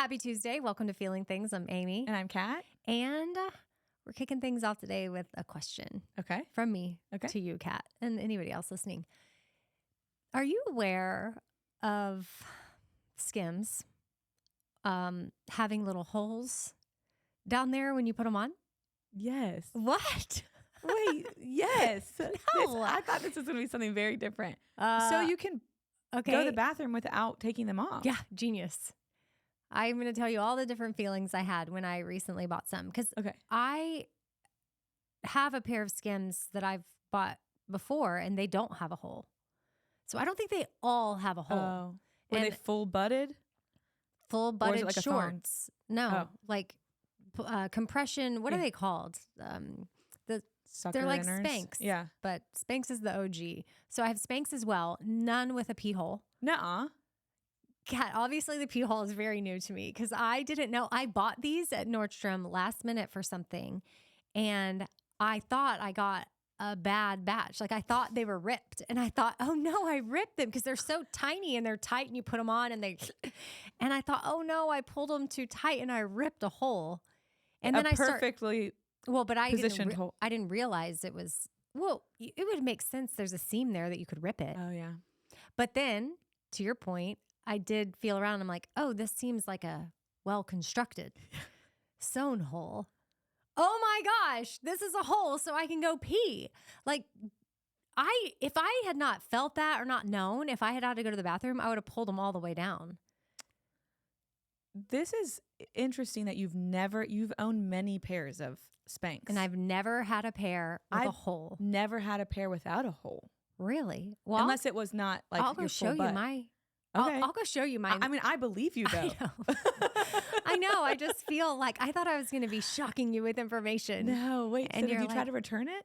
Happy Tuesday. Welcome to Feeling Things. I'm Amy. And I'm Kat. And we're kicking things off today with a question. Okay. From me to you, Kat, and anybody else listening. Are you aware of Skims having little holes down there when you put them on? Yes. What? Wait, yes. No. I thought this was going to be something very different. So you can go to the bathroom without taking them off. Yeah, genius. I'm going to tell you all the different feelings I had when I recently bought some. Because I have a pair of Skims that I've bought before, and they don't have a hole. So I don't think they all have a hole. Oh. Were they full butted? Full butted like shorts. No, like compression. What are they called? Sucker they're like inners. Spanx. Yeah. But Spanx is the OG. So I have Spanx as well. None with a pee hole. Nuh-uh. Kat, obviously the pee hole is very new to me because I didn't know. I bought these at Nordstrom last minute for something, and I thought I got a bad batch. Like I thought they were ripped, and I thought, oh no, I ripped them because they're so tiny and they're tight, and you put them on and and I thought, oh no, I pulled them too tight and I ripped a hole. And then but I didn't realize it was. Well, it would make sense. There's a seam there that you could rip it. Oh yeah. But then, to your point, I did feel around. I'm like, oh, this seems like a well-constructed sewn hole. Oh my gosh, this is a hole so I can go pee. Like, if I had not felt that or not known, if I had to go to the bathroom, I would have pulled them all the way down. This is interesting that you've owned many pairs of Spanx. And I've never had a pair with a hole. Never had a pair without a hole. Really? Well, unless it was not like I'll go show you my. Okay. I'll go show you mine. I mean, I believe you though. I know. I just feel like I thought I was going to be shocking you with information. No, wait. And so did you try to return it?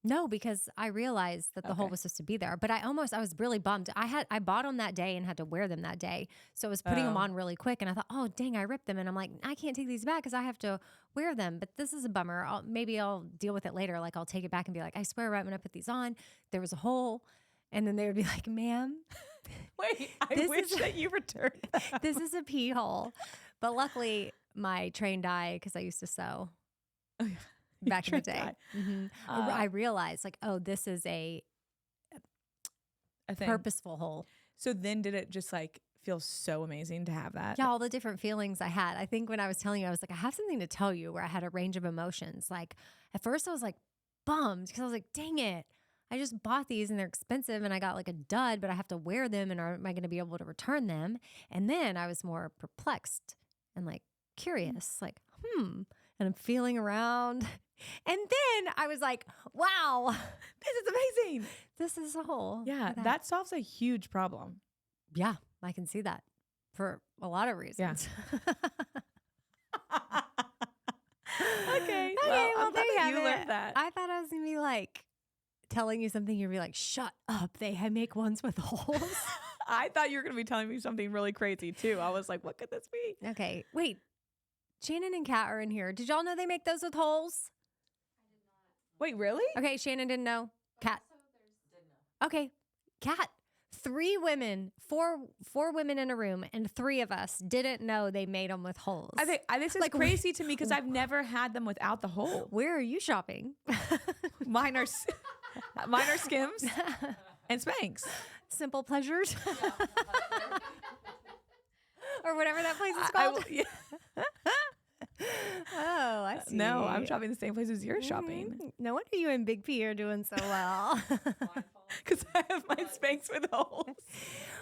No, because I realized that the hole was supposed to be there. But I was really bummed. I bought them that day and had to wear them that day. So I was putting them on really quick. And I thought, oh, dang, I ripped them. And I'm like, I can't take these back because I have to wear them. But this is a bummer. Maybe I'll deal with it later. Like I'll take it back and be like, I swear right when I put these on, there was a hole. And then they would be like, ma'am. Wait, I wish that you returned that. This is a pee hole. But luckily, my trained eye, because I used to sew back in the day. Mm-hmm. I realized like, oh, this is a purposeful hole. So then did it just like feel so amazing to have that? Yeah, all the different feelings I had. I think when I was telling you, I was like, I have something to tell you, where I had a range of emotions. Like at first I was like bummed because I was like, dang it. I just bought these and they're expensive and I got like a dud, but I have to wear them and am I going to be able to return them? And then I was more perplexed and like curious, like, and I'm feeling around. And then I was like, wow, this is amazing. This is a hole. Yeah, that solves a huge problem. Yeah, I can see that for a lot of reasons. Yeah. Okay, well there you have it. Learned that. I thought I was going to be like, telling you something, you'd be like, shut up. They make ones with holes. I thought you were going to be telling me something really crazy too. I was like, what could this be? Okay. Wait. Shannon and Kat are in here. Did y'all know they make those with holes? I did not. Wait, really? Okay. Shannon didn't know. Kat. Didn't know. Okay. Kat. 4 women in a room, and 3 of us didn't know they made them with holes. I think this is like, crazy to me because I've never had them without the hole. Where are you shopping? Mine are Skims and Spanx. Simple Pleasures. Or whatever that place is called. Oh, I see. No, I'm shopping the same place as you're shopping. No wonder you and Big P are doing so well. Because I have my Spanx with holes.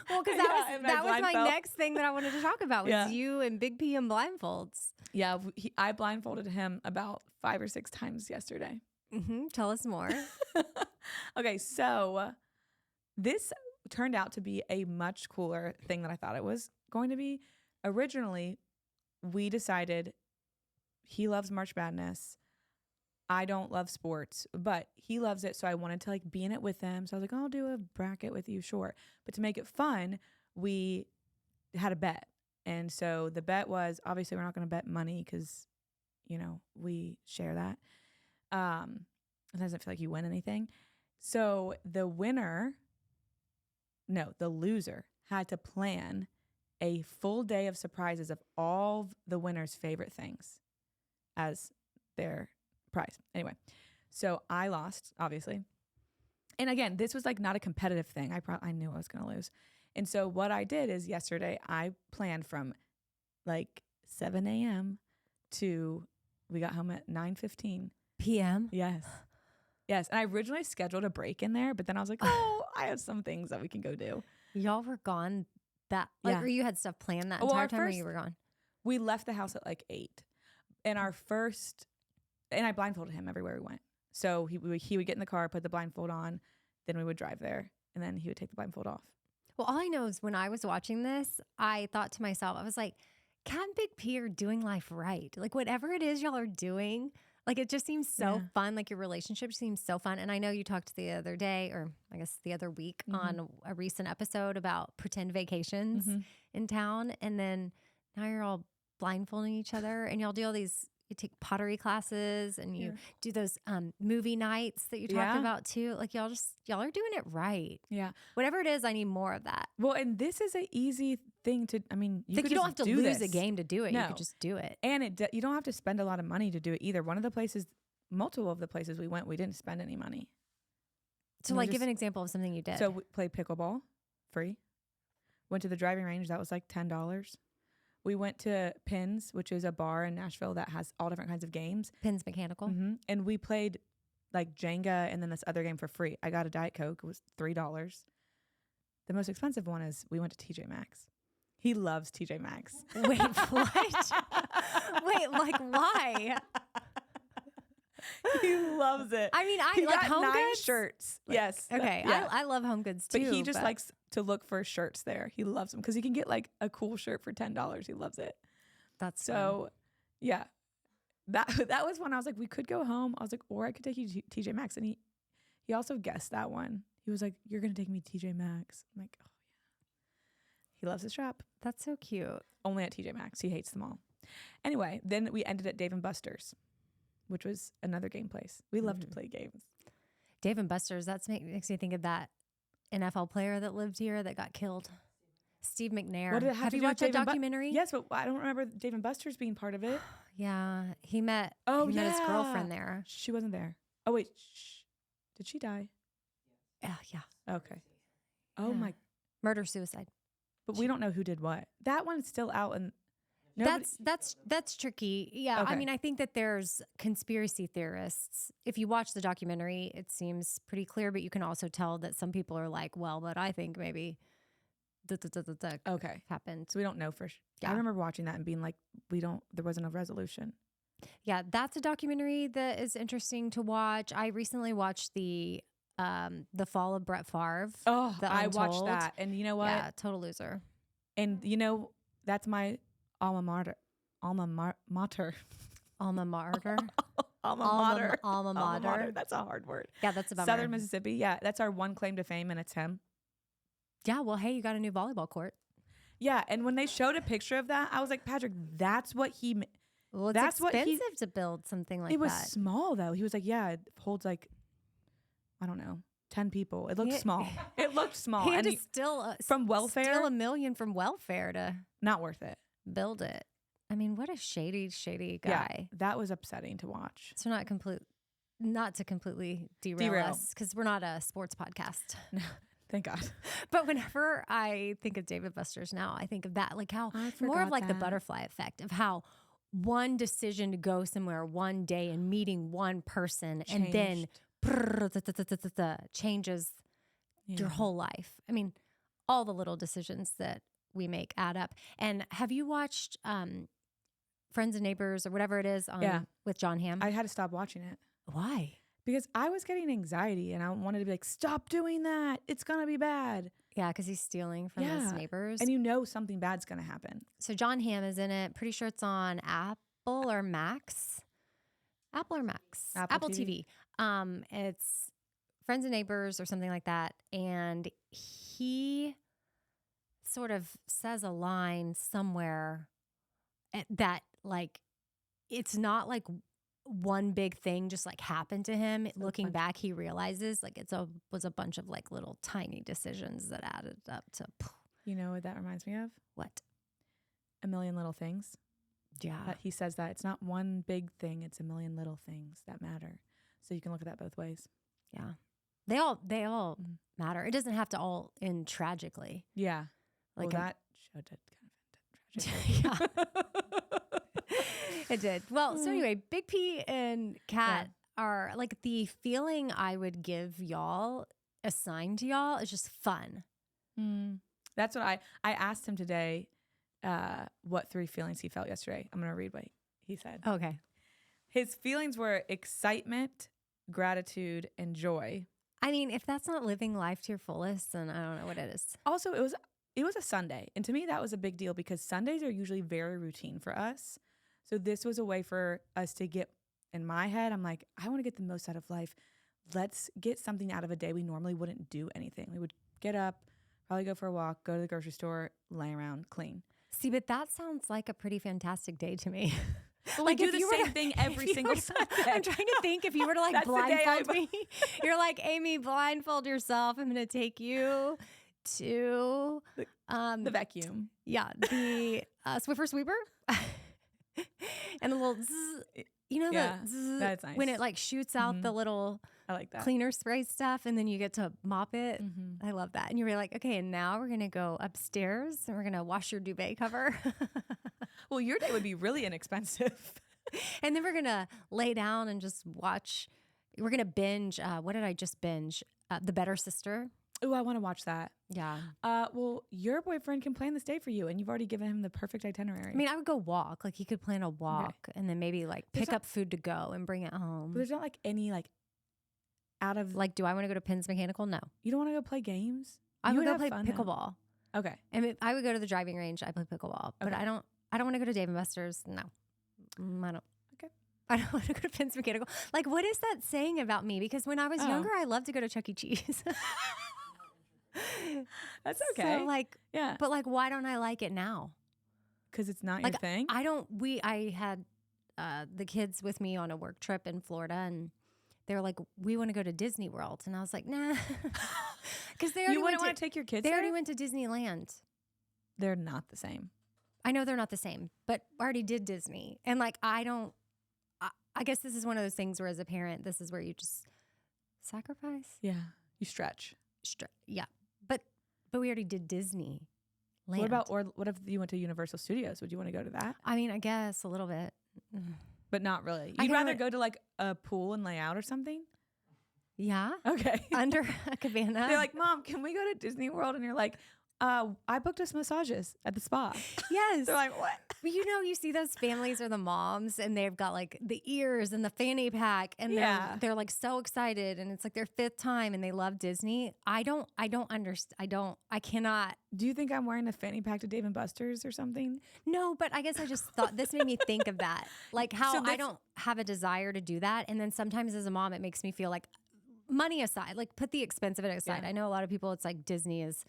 Well, because that was my next thing that I wanted to talk about was you and Big P in blindfolds. Yeah, I blindfolded him about 5 or 6 times yesterday. Mm-hmm. Tell us more. Okay, so this turned out to be a much cooler thing than I thought it was going to be. Originally, we decided he loves March Madness. I don't love sports, but he loves it. So I wanted to like be in it with him. So I was like, I'll do a bracket with you. Sure. But to make it fun, we had a bet. And so the bet was, obviously we're not going to bet money because, you know, we share that. It doesn't feel like you win anything. So the loser had to plan a full day of surprises of all the winners' favorite things as their prize. Anyway, so I lost, obviously. And again, this was like not a competitive thing. I knew I was going to lose. And so what I did is yesterday I planned from like 7 a.m. to we got home at 9:15 p.m. Yes. Yes. And I originally scheduled a break in there, but then I was like, oh, I have some things that we can go do. Y'all were gone that like, Yeah. or you had stuff planned that Well, entire our time, or first- you were gone? We left the house at like 8. And I blindfolded him everywhere we went. So he would get in the car, put the blindfold on, then we would drive there, and then he would take the blindfold off. Well, all I know is when I was watching this, I thought to myself, I was like, Kat and Big P are doing life right. Like whatever it is y'all are doing, like it just seems so Yeah. fun. Like your relationship seems so fun. And I know you talked the other day, or I guess the other week, on a recent episode about pretend vacations in town. And then now you're all blindfolding each other and y'all do all these, you take pottery classes and you do those movie nights that you talked Yeah. about too. Like y'all are doing it right. Yeah. Whatever it is, I need more of that. Well, and this is an easy thing to, I mean, Like could you don't just have to do lose a this. game to do it. You No. could just do it. And you don't have to spend a lot of money to do it either. One of the places, multiple of the places we went, we didn't spend any money. So we like give just- an example of something you did. So we played pickleball, free. Went to the driving range. That was like $10. We went to Pins, which is a bar in Nashville that has all different kinds of games. Pins Mechanical. And we played like Jenga and then this other game for free. I got a Diet Coke. It was $3. The most expensive one is we went to TJ Maxx. He loves TJ Maxx. Wait, what? Wait, like why? He loves it. I mean, He I like got home 9 goods. shirts. Like, Yes. Okay, Yeah. I love home goods too. But he just likes to look for shirts there. He loves them because he can get like a cool shirt for $10. He loves it. that's So, yeah, that was when I was like, we could go home. I was like, or I could take you to TJ Maxx. And he also guessed that one. He was like, you're gonna take me to TJ Maxx. I'm like, oh yeah. He loves his shop. That's so cute. Only at TJ Maxx. He hates them all. Anyway, then we ended at Dave and Buster's, which was another game place. We love to play games. Dave and Buster's. Makes me think of that NFL player that lived here that got killed, Steve McNair. What did it have Have to you do with watched that Dave and documentary? Yes, but I don't remember Dave and Buster's being part of it. Yeah, he met. Oh, he met his yeah. girlfriend there. She wasn't there. Oh wait, did she die? Yeah. Okay. Oh Yeah. my! Murder suicide. But we don't know who did what. That one's still out, and nobody, That's tricky. Yeah, Okay. I mean, I think that there's conspiracy theorists. If you watch the documentary, it seems pretty clear, but you can also tell that some people are like, well, but I think maybe okay. happened. So we don't know for sure. Yeah. I remember watching that and being like, there wasn't a resolution. Yeah, that's a documentary that is interesting to watch. I recently watched the Fall of Brett Favre. Oh, The I watched Untold. that, and you know what? Yeah, total loser. And you know that's my alma mater. Alma mater. Alma mater. Alma Alma- mater. alma mater. That's a hard word. Yeah, that's about Southern Mississippi. Yeah, that's our one claim to fame, and it's him. Yeah, well, hey, you got a new volleyball court. Yeah, and when they showed a picture of that, I was like, Patrick, that's what he. Well, it's That's what he- expensive to build something like It was that. small though. He was like, yeah, it holds like, I don't know, 10 people. It looked He- small. It looked small. He had And to he- steal from welfare? steal $1 million from welfare to not worth it. build it. I mean, what a shady guy. Yeah, that was upsetting to watch. So not to completely derail us because we're not a sports podcast. Thank God. But whenever I think of David Buster's now, I think of that, like how I more of forgot like the that. butterfly effect of how one decision to go somewhere one day and meeting one person and then changes your whole life. I mean, all the little decisions that we make add up. And have you watched Friends and Neighbors or whatever it is with John Hamm? I had to stop watching it Why? because I was getting anxiety and I wanted to be like, stop doing that. It's going to be bad. Yeah, because he's stealing from his Yeah. neighbors. And you know something bad's going to happen. So John Hamm is in it. Pretty sure it's on Apple or Max. Apple or Max? Apple TV. It's Friends and Neighbors or something like that. And he sort of says a line somewhere that like it's not like one big thing just like happened to him. Looking back, he realizes like was a bunch of like little tiny decisions that added up to You know what that reminds me of? what? A Million Little Things. Yeah. That he says that it's not one big thing, it's a million little things that matter. So you can look at that both ways. Yeah. They all Mhm. matter. It doesn't have to all end tragically. Yeah. Like Well, a- that show did kind of end tragically. It did. Well, so anyway, Big P and Kat Yeah. are like the feeling I would give y'all, assign to y'all is just fun. That's what I asked him today what 3 feelings he felt yesterday. I'm going to read what he said. Okay. His feelings were excitement, gratitude, and joy. I mean, if that's not living life to your fullest, then I don't know what it is. Also, it was a Sunday, and to me that was a big deal because Sundays are usually very routine for us. So this was a way for us to get, in my head, I'm like, I want to get the most out of life. Let's get something out of a day we normally wouldn't do anything. We would get up, probably go for a walk, go to the grocery store, lay around, clean. See, but that sounds like a pretty fantastic day to me. But Like, we if do the you were same to- thing if every you single were to- Sunday. I'm trying to think if you were to like That's the day blindfold me, you're like, Amy, blindfold yourself. I'm going to take you to The vacuum. yeah, the Swiffer sweeper and the little zzz, you know, Yeah, the zzz, that's nice. when it like shoots out the little I like that. cleaner spray stuff and then you get to mop it. Mhm. I love that. And you're like, okay, and now we're going to go upstairs and we're going to wash your duvet cover. Well, your day would be really inexpensive. And then we're going to lay down and just watch. We're going to binge. What did I just binge? The Better Sister. Oh, I want to watch that. Yeah. Well, your boyfriend can plan this day for you, and you've already given him the perfect itinerary. I mean, I would go walk. Like he could plan a walk and then maybe like There's pick up food to go and bring it home. but there's not like any like out of Like, do I want to go to Penn's Mechanical? No. you don't want to go play games. I You would go have play fun, though. pickleball. Okay. And I would go to the driving range. I play pickleball, but Okay. I don't want to go to Dave and Buster's. No, I don't. Okay. I don't want to go to Penn's Mechanical. Like, what is that saying about me? Because when I was Oh. younger, I loved to go to Chuck E. Cheese. That's okay. So like, yeah, but like, why don't I like it now? because it's not Like, your thing. I had the kids with me on a work trip in Florida, and they were like, we want to go to Disney World, and I was like, nah, because they already You wouldn't went want to take your kids they there? already went to Disneyland. They're not the same. I know they're not the same, but I already did Disney. And like, I guess this is one of those things where as a parent, this is where you just sacrifice. Yeah, you stretch. Yeah. But we already did Disney. What if you went to Universal Studios? Would you want to go to that? I mean, I guess a little bit. But not really. I You'd know rather it- go to like a pool and lay out or something? Yeah. Okay. Under a cabana. They're like, Mom, can we go to Disney World? And you're like, I booked us massages at the spa. yes. They're like, what? But you know, you see those families or the moms and they've got like the ears and the fanny pack and Yeah. they're like so excited and it's like their 5th time and they love Disney. I don't understand. I cannot. Do you think I'm wearing a fanny pack to Dave and Buster's or something? No, but I guess I just thought this made me think of that. Like how So I that's- don't have a desire to do that. And then sometimes as a mom, it makes me feel like money aside, like put the expense of it aside. Yeah. I know a lot of people, it's like Disney is,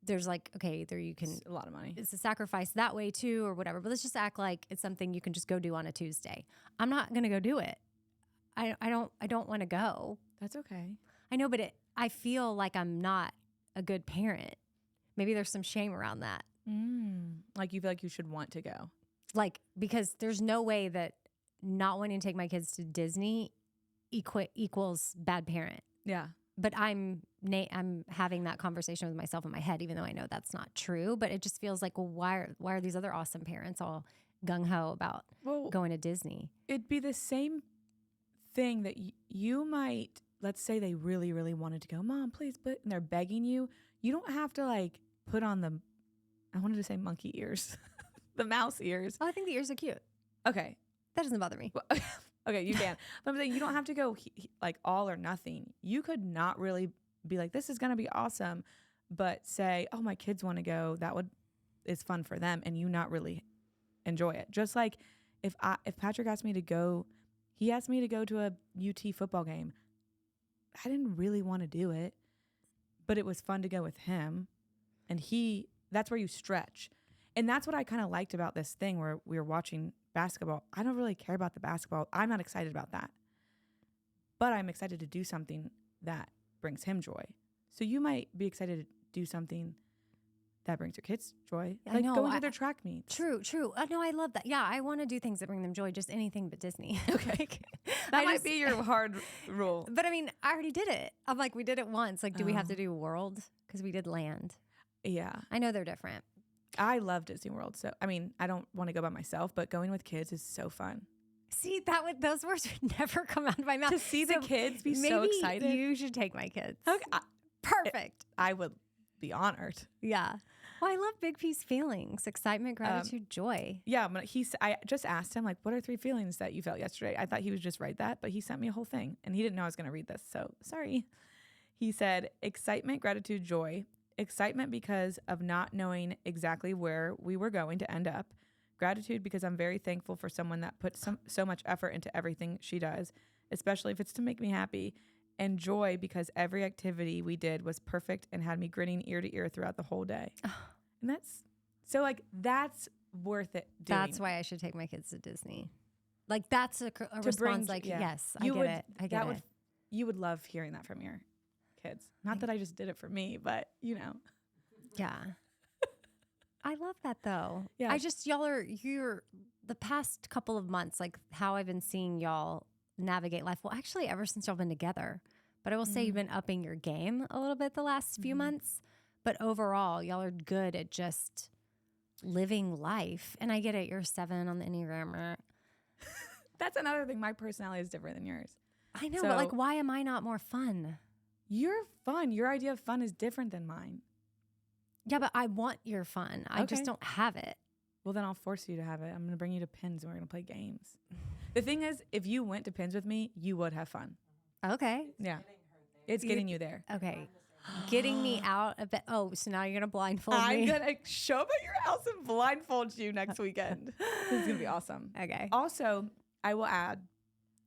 there's like, okay, either you can, It's a lot of money. it's a sacrifice that way too or whatever, but let's just act like it's something you can just go do on a Tuesday. I'm not going to go do it. I don't want to go. That's okay. I know, but I feel like I'm not a good parent. Maybe there's some shame around that. Like you feel like you should want to go. Like, because there's no way that not wanting to take my kids to Disney equals bad parent. Yeah. But I'm having that conversation with myself in my head, even though I know that's not true. But it just feels like, well, why are these other awesome parents all gung ho about Well, going to Disney? it'd be the same thing that you might, let's say they really, really wanted to go, Mom, please, but and they're begging you. You don't have to like put on I wanted to say monkey ears, the mouse ears. Oh, I think the ears are cute. Okay. That doesn't bother me. Well, okay, you can. But I'm saying you don't have to go like all or nothing. You could not really be like, this is going to be awesome, but say, oh, my kids want to go. It's fun for them, and you not really enjoy it. Just like if Patrick asked me to go, he asked me to go to a UT football game. I didn't really want to do it, but it was fun to go with him, and that's where you stretch. And that's what I kind of liked about this thing where we were watching basketball. I don't really care about the basketball. I'm not excited about that. But I'm excited to do something that brings him joy. So you might be excited to do something that brings your kids joy. I Like know, going to their track meets. True. No, I love that. Yeah, I want to do things that bring them joy, just anything but Disney. Okay. Like, That I might just- be your hard rule. But I mean, I already did it. I'm like, we did it once. Like, do we have to Oh. do World? Because we did Land. Yeah. I know they're different. I love Disney World. So, I mean, I don't want to go by myself, but going with kids is so fun. See, those words would never come out of my mouth. To see the So kids be maybe so excited. you should take my kids. Okay, Perfect. I would be honored. Yeah. Well, I love big piece feelings: excitement, gratitude, joy. Yeah, but I just asked him, like, what are 3 feelings that you felt yesterday? I thought he would just write that, but he sent me a whole thing, and he didn't know I was going to read this, so sorry. He said, excitement, gratitude, joy. Excitement because of not knowing exactly where we were going to end up. Gratitude because I'm very thankful for someone that puts so much effort into everything she does, especially if it's to make me happy. And joy because every activity we did was perfect and had me grinning ear to ear throughout the whole day. And that's worth it doing. That's why I should take my kids to Disney. Like that's a response. bring- Like yeah. yes, You I would- get it. I get it. You would love hearing that from your kids. Not that I just did it for me, but Yeah. I love that though. Yeah. I just you're the past couple of months, like how I've been seeing y'all navigate life. Well, actually ever since y'all been together. But I will say you've been upping your game a little bit the last few months. But overall, y'all are good at just living life. And I get it, you're 7 on the Enneagram. That's another thing. My personality is different than yours. I know, but like So- why am I not more fun? You're fun. Your idea of fun is different than mine. Yeah, but I want your fun. I just Okay. don't have it. Well, then I'll force you to have it. I'm going to bring you to Pins and we're going to play games. The thing is, if you went to Pins with me, you would have fun. Okay. Yeah. It's getting you there. Okay. Getting me out a bit. Oh, so now you're going to blindfold I'm me? going to show up at your house and blindfold you next weekend. It's going to be awesome. Okay. Also, I will add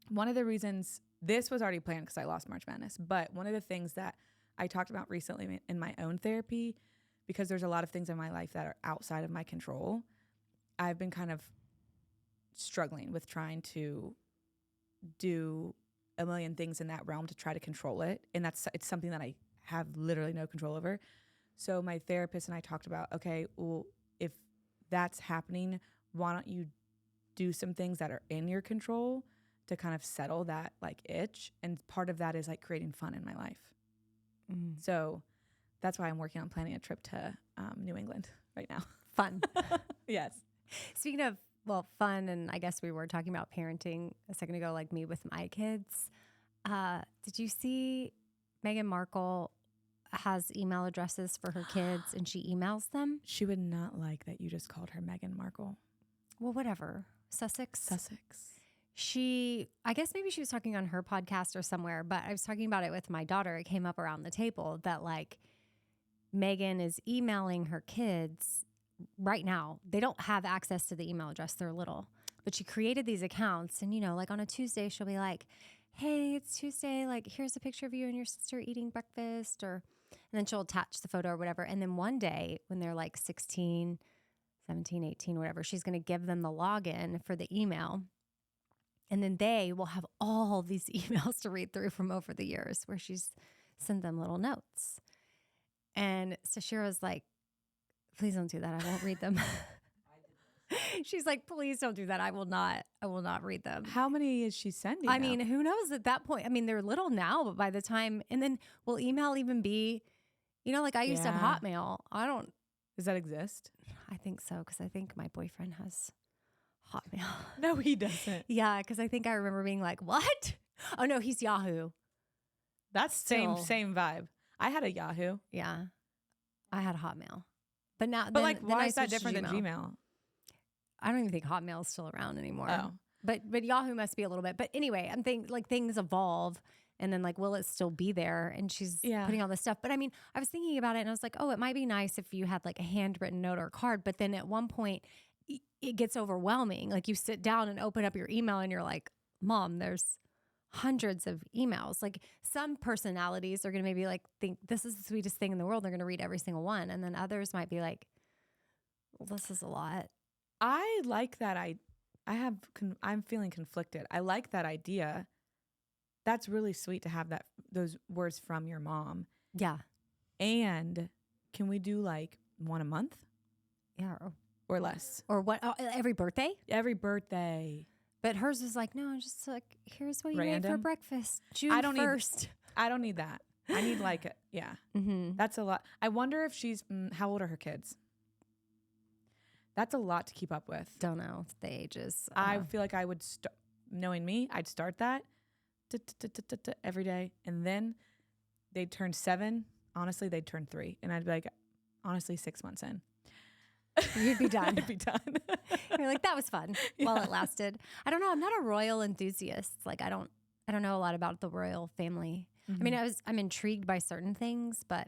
one of the reasons this was already planned because I lost March Madness, but one of the things that I talked about recently in my own therapy, because there's a lot of things in my life that are outside of my control, I've been kind of struggling with trying to do a million things in that realm to try to control it. And it's something that I have literally no control over. So my therapist and I talked about, okay, well, if that's happening, why don't you do some things that are in your control to kind of settle that like itch? And part of that is like creating fun in my life. So that's why I'm working on planning a trip to New England right now. Fun. Yes. Speaking of, fun, and I guess we were talking about parenting a second ago, like me with my kids. Did you see Meghan Markle has email addresses for her kids and she emails them? She would not like that you just called her Meghan Markle. Well, whatever. Sussex. I guess maybe she was talking on her podcast or somewhere, but I was talking about it with my daughter. It came up around the table that like Meghan is emailing her kids right now. They don't have access to the email address. They're little, but she created these accounts. And, like on a Tuesday, she'll be like, hey, it's Tuesday. Like, here's a picture of you and your sister eating breakfast. And then she'll attach the photo or whatever. And then one day when they're like 16, 17, 18, whatever, she's going to give them the login for the email. And then they will have all these emails to read through from over the years where she's sent them little notes. And Sashira's like, please don't do that. I won't read them. She's like, please don't do that. I will not read them. How many is she sending? I mean, who knows at that point? I mean, they're little now, but by the time, and then will email even be, like I used to have Hotmail. Does that exist? I think so. Cause I think my boyfriend has Hotmail. No, he doesn't. Yeah. Cause I think I remember being like, what? Oh no, he's Yahoo. That's Still. same vibe. I had a Yahoo. Yeah. I had Hotmail. But now, But like, why I is that switched to different than Gmail? I don't even think Hotmail is still around anymore. Oh. But Yahoo must be a little bit. But anyway, I'm thinking like things evolve and then like, will it still be there? And she's putting all this stuff. But I mean, I was thinking about it and I was like, oh, it might be nice if you had like a handwritten note or a card. But then at one point it gets overwhelming. Like you sit down and open up your email and you're like, Mom, there's hundreds of emails. Like some personalities are going to maybe like think this is the sweetest thing in the world. They're going to read every single one. And then others might be like, well, this is a lot. I like that. I'm feeling conflicted. I like that idea. That's really sweet to have those words from your mom. Yeah. And can we do like one a month Yeah. or less. Or what? Oh, every birthday? Every birthday. But hers is like, no, just like, here's what you ate for Random? breakfast. June I don't need 1st. I don't need that. I need like, yeah, Mm-hmm. that's a lot. I wonder if she's, how old are her kids? That's a lot to keep up with. Don't know the ages. I feel like I would, knowing me, I'd start that every day. And then they'd turn 7. Honestly, they'd turn 3. And I'd be like, honestly, 6 months in. You'd be done. I'd be done. You're like, that was fun while it lasted. I don't know. I'm not a royal enthusiast. Like, I don't know a lot about the royal family. I mean, I'm intrigued by certain things, but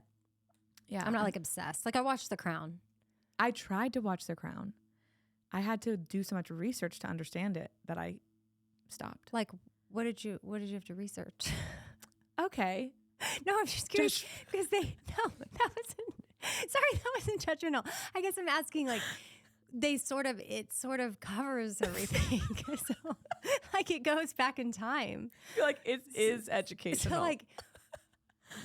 yeah, I'm not like obsessed. Like, I watched The Crown. I tried to watch The Crown. I had to do so much research to understand it that I stopped. Like, what did you have to research? Okay. No, I'm just curious because that wasn't judgmental. I guess I'm asking like it sort of covers everything. So like it goes back in time. I feel like it is educational. So like,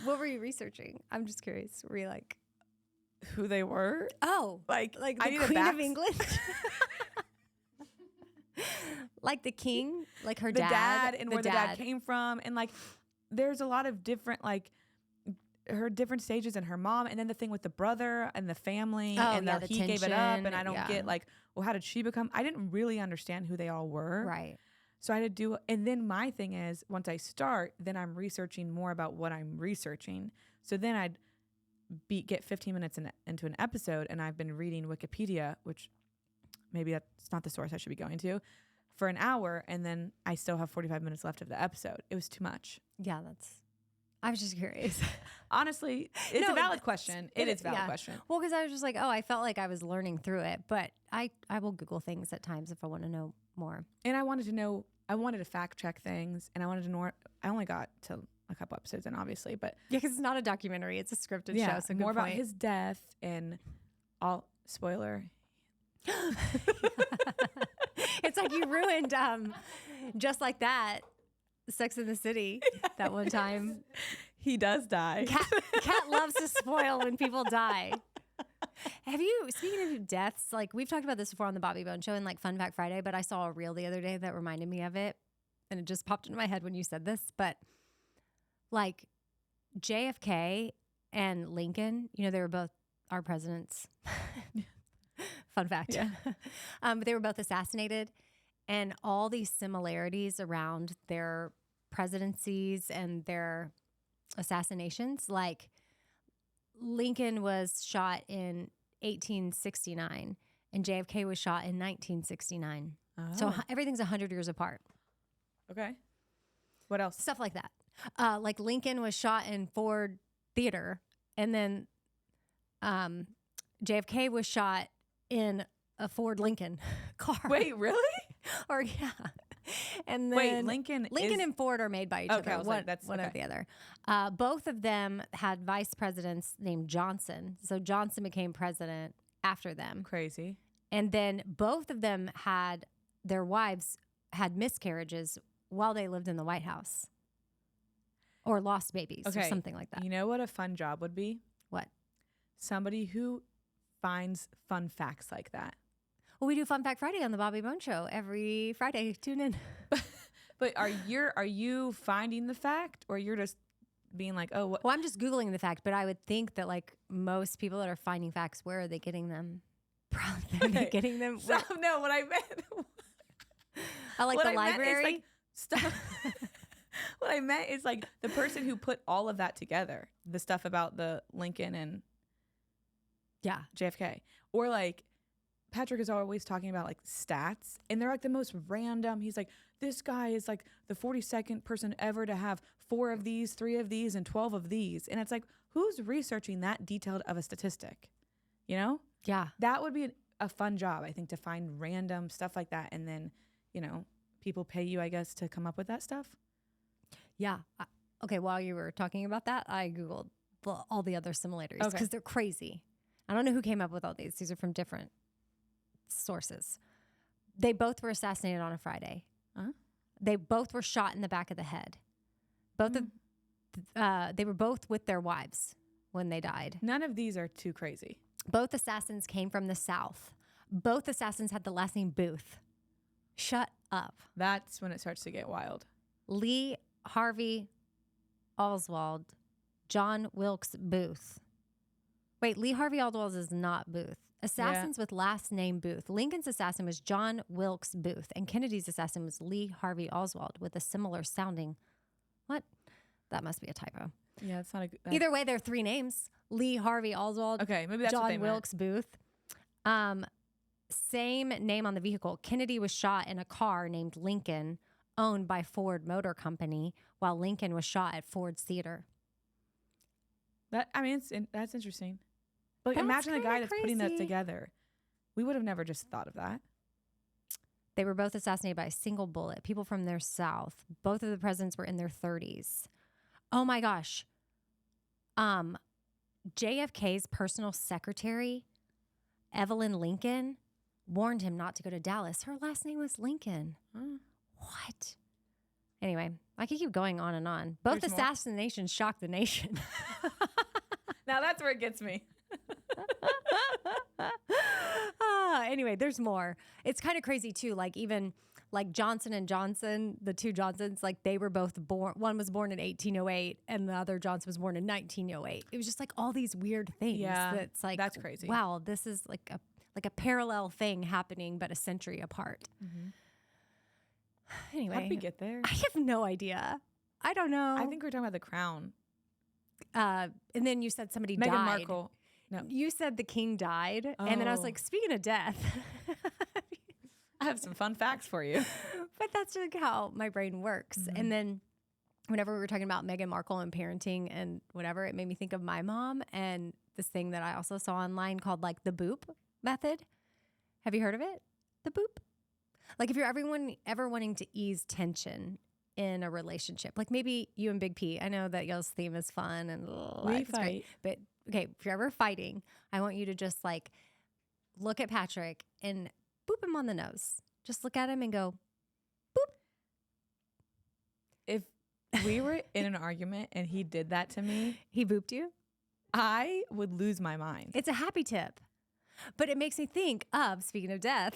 what were you researching? I'm just curious. Were you like, who they were? oh, Like the Queen of England? Like the king, like her dad and where the dad came from, and like there's a lot of different like her different stages and her mom, and then the thing with the brother and the family, and the he gave it up, tension, and I don't get like, well, how did she become? I didn't really understand who they all were, right? So I had to do, and then my thing is once I start, then I'm researching more about what I'm researching. So then I'd get 15 minutes into an episode, and I've been reading Wikipedia, which maybe that's not the source I should be going to, for an hour, and then I still have 45 minutes left of the episode. It was too much. Yeah, I was just curious. Honestly, it's a valid question. It is a valid question. Well, because I was just like, I felt like I was learning through it, but I will Google things at times if I want to know more. And I wanted to fact check things, and I wanted to know, I only got to a couple episodes in, obviously, but yeah, because it's not a documentary, it's a scripted show. So more about his death and all, spoiler. It's like you ruined just like that Sex in the City that one time. He does die. Cat loves to spoil when people die. Have you, speaking of deaths, like we've talked about this before on the Bobby Bone Show and like Fun Fact Friday, but I saw a reel the other day that reminded me of it, and it just popped into my head when you said this. But like JFK and Lincoln, you know, they were both our presidents. Fun fact. Yeah. But they were both assassinated, and all these similarities around their presidencies and their assassinations. Like Lincoln was shot in 1869 and JFK was shot in 1969. Oh. So everything's 100 years apart. Okay. What else? Stuff like that. Like Lincoln was shot in Ford Theater, and then JFK was shot in a Ford Lincoln car. Wait, really? Or yeah. And then Wait, Lincoln and Ford are made by each Okay, I other. was One, like, that's one okay. or the other. Both of them had vice presidents named Johnson. So Johnson became president after them. Crazy. And then both of them had their wives had miscarriages while they lived in the White House. Or lost babies or something like that. You know what a fun job would be? What? Somebody who finds fun facts like that. Well, we do Fun Fact Friday on the Bobby Bone Show every Friday. Tune in. But are you finding the fact, or you're just being like, oh, what? Well, I'm just Googling the fact, but I would think that like most people that are finding facts, where are they getting them? Probably they're getting them. No, what I meant. I like the library. Like stuff. What I meant is like the person who put all of that together, the stuff about the Lincoln and JFK, or like Patrick is always talking about like stats, and they're like the most random. He's like, this guy is like the 42nd person ever to have 4 of these, 3 of these, and 12 of these. And it's like, who's researching that detailed of a statistic? You know? Yeah. That would be a fun job, I think, to find random stuff like that. And then, you know, people pay you, I guess, to come up with that stuff. Yeah. Okay. While you were talking about that, I Googled all the other similarities because they're crazy. I don't know who came up with all these. These are from different sources. They both were assassinated on a Friday. Huh? They both were shot in the back of the head. They were both with their wives when they died. None of these are too crazy. Both assassins came from the South. Both assassins had the last name Booth. Shut up. That's when it starts to get wild. Lee Harvey Oswald, John Wilkes Booth. Wait, Lee Harvey Oswald is not Booth. Assassins with last name Booth. Lincoln's assassin was John Wilkes Booth, and Kennedy's assassin was Lee Harvey Oswald with a similar sounding. What? That must be a typo. Yeah, it's not a good. Either way, there are three names: Lee Harvey Oswald. Okay, maybe that's what they John meant. Wilkes Booth. Same name on the vehicle. Kennedy was shot in a car named Lincoln, owned by Ford Motor Company, while Lincoln was shot at Ford's Theater. That's interesting. But That's imagine the guy kinda that's putting that crazy. together. We would have never just thought of that. They were both assassinated by a single bullet. People from their South. Both of the presidents were in their 30s. Oh my gosh. JFK's personal secretary, Evelyn Lincoln, warned him not to go to Dallas. Her last name was Lincoln. What? Anyway, I could keep going on and on. Both There's more? assassinations shocked the nation. Now that's where it gets me. Anyway, there's more. It's kind of crazy too. Like even like Johnson and Johnson, the two Johnsons, like they were both born. One was born in 1808, and the other Johnson was born in 1908. It was just like all these weird things. Yeah, That's like that's crazy. Wow, this is like a parallel thing happening, but a century apart. Anyway, How did we get there? I have no idea. I don't know. I think we're talking about the crown. And then you said somebody Meghan died. Markle. No, You said the king died, and then I was Oh. like, speaking of death. I have some fun facts for you. But that's like how my brain works. And then whenever we were talking about Meghan Markle and parenting and whatever, it made me think of my mom and this thing that I also saw online called like the boop method. Have you heard of it? The boop. Like if you're ever wanting to ease tension in a relationship, like maybe you and Big P. I know that y'all's theme is fun and life is great, but okay, if you're ever fighting, I want you to just like look at Patrick and boop him on the nose. Just look at him and go, If we were in an argument and he did that to me, he booped you. I would lose my mind. It's a happy tip. But it makes me think of, speaking of death,